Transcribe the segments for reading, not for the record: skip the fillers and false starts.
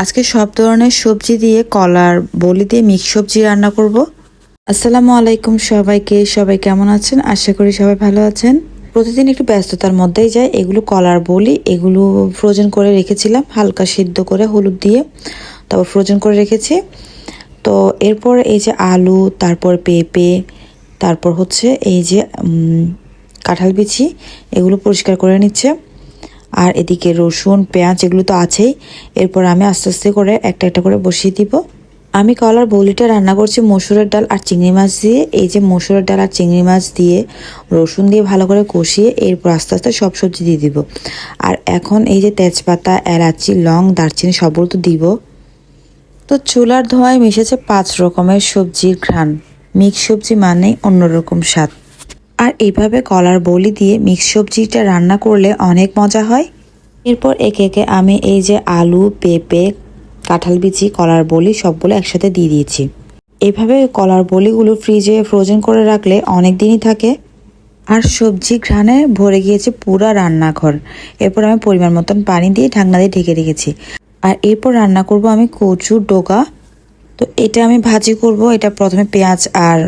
আজকে সব ধরনের সবজি দিয়ে কলার বলি দিয়ে মিক্স সবজি রান্না করব। আসসালামু আলাইকুম সবাইকে, সবাই কেমন আছেন? আশা করি সবাই ভালো আছেন। প্রতিদিন একটু ব্যস্ততার মধ্যেই যায়। এগুলো কলার বলি, এগুলো ফ্রোজেন করে রেখেছিলাম হালকা সিদ্ধ করে হলুদ দিয়ে, তারপর ফ্রোজেন করে রেখেছি। তো এরপর এই যে আলু, তারপর পেঁপে, তারপর হচ্ছে এই যে কাঁঠাল বিচি, এগুলো পরিষ্কার করে নিচ্ছে। আর এদিকে রসুন পেঁয়াজ এগুলো তো আছেই। এরপর আমি আস্তে আস্তে করে একটা একটা করে বসিয়ে দিব। আমি কলার বলিটা রান্না করছি মসুরের ডাল আর চিংড়ি মাছ দিয়ে। এই যে মসুরের ডাল আর চিংড়ি মাছ দিয়ে রসুন দিয়ে ভালো করে কষিয়ে এরপর আস্তে আস্তে সব সবজি দিয়ে দিব। আর এখন এই যে তেজপাতা, এলাচি, লং, দারচিনি সবগুলো তো দিব। তো চুলার ধোঁয়ায় মিশেছে 5 রকমের সবজির ঘ্রাণ। মিক্স সবজি মানে অন্যরকম স্বাদ। আর এইভাবে কলার বলি দিয়ে মিক্স সবজিটা রান্না করলে অনেক মজা হয়। এরপর একে একে আমি এই যে আলু, পেঁপে, কাঁঠাল বিচি, কলার বলি সবগুলো একসাথে দিয়ে দিয়েছি। এইভাবে কলার বলিগুলো ফ্রিজে ফ্রোজেন করে রাখলে অনেক দিনই থাকে। আর সবজি ঘ্রাণে ভরে গিয়েছে পুরা রান্নাঘর। এরপর আমি পরিমাণ মতন পানি দিয়ে ঢাকনা দিয়ে ঢেকে রেখেছি। আর এরপর রান্না করব আমি কচুর ডোকা। তো এটা আমি ভাজি করব। এটা প্রথমে পেঁয়াজ আর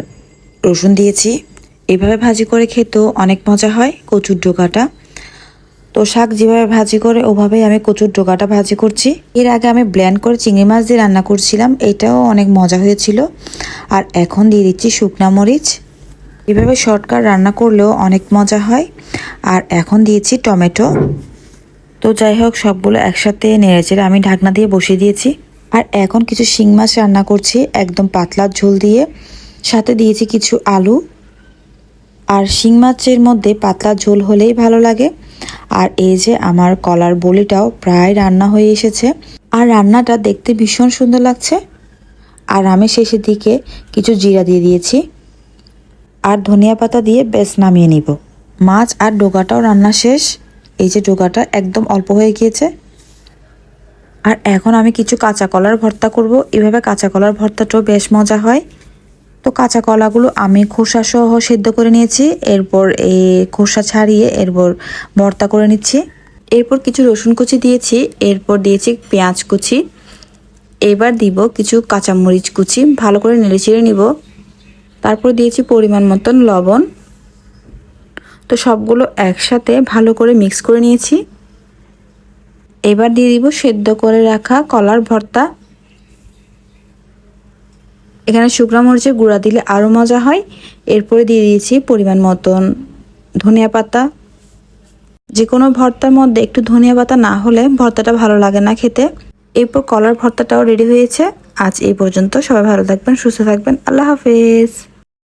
রসুন দিয়েছি। এভাবে ভাজি করে খেতেও অনেক মজা হয় কচুর ডোকাটা। তো শাক যেভাবে ভাজি করে ওভাবেই আমি কচুর ডোকাটা ভাজি করছি। এর আগে আমি ব্লেন্ড করে চিংড়ি মাছ দিয়ে রান্না করছিলাম, এটাও অনেক মজা হয়েছিল। আর এখন দিয়ে দিচ্ছি শুকনা মরিচ। এভাবে শর্টকাট রান্না করলেও অনেক মজা হয়। আর এখন দিয়েছি টমেটো। তো যাই হোক, সবগুলো একসাথে নেড়েচেড়ে আমি ঢাকনা দিয়ে বসিয়ে দিয়েছি। আর এখন কিছু শিং মাছ রান্না করছি একদম পাতলা ঝোল দিয়ে। সাথে দিয়েছি কিছু আলু। আর শিং মাছের মধ্যে পাতলা ঝোল হলেই ভালো লাগে। আর এই যে আমার কলার বলিটাও প্রায় রান্না হয়ে এসেছে। আর রান্নাটা দেখতে ভীষণ সুন্দর লাগছে। আর আমি শেষের দিকে কিছু জিরা দিয়ে দিয়েছি আর ধনিয়া পাতা দিয়ে বেশ নামিয়ে নিব। মাছ আর ডোকাটাও রান্না শেষ। এই যে ডোকাটা একদম অল্প হয়ে গিয়েছে। আর এখন আমি কিছু কাঁচা কলার ভর্তা করব। এভাবে কাঁচা কলার ভর্তাটাও বেশ মজা হয়। তো কাঁচা কলাগুলো আমি খোসা সহ সিদ্ধ করে নিয়েছি। এরপর এই খোসা ছাড়িয়ে এরপর ভর্তা করে নিচ্ছি। এরপর কিছু রসুন কুচি দিয়েছি, এরপর দিয়েছি পেঁয়াজ কুচি। এবার দিব কিছু কাঁচামরিচ কুচি, ভালো করে নেড়েচেড়ে নিব। তারপর দিয়েছি পরিমাণ মতন লবণ। তো সবগুলো একসাথে ভালো করে মিক্স করে নিয়েছি। এবার দিয়ে দিব সেদ্ধ করে রাখা কলার ভর্তা। এখানে শুকনো মরিচের গুঁড়া দিলে আরও মজা হয়। এরপরে দিয়ে দিয়েছি পরিমাণ মতন ধনিয়া পাতা। যে কোনো ভর্তার মধ্যে একটু ধনিয়া পাতা না হলে ভর্তাটা ভালো লাগে না খেতে। এরপর কলার ভর্তাটাও রেডি হয়েছে। আজ এই পর্যন্ত। সবাই ভালো থাকবেন, সুস্থ থাকবেন। আল্লাহ হাফেজ।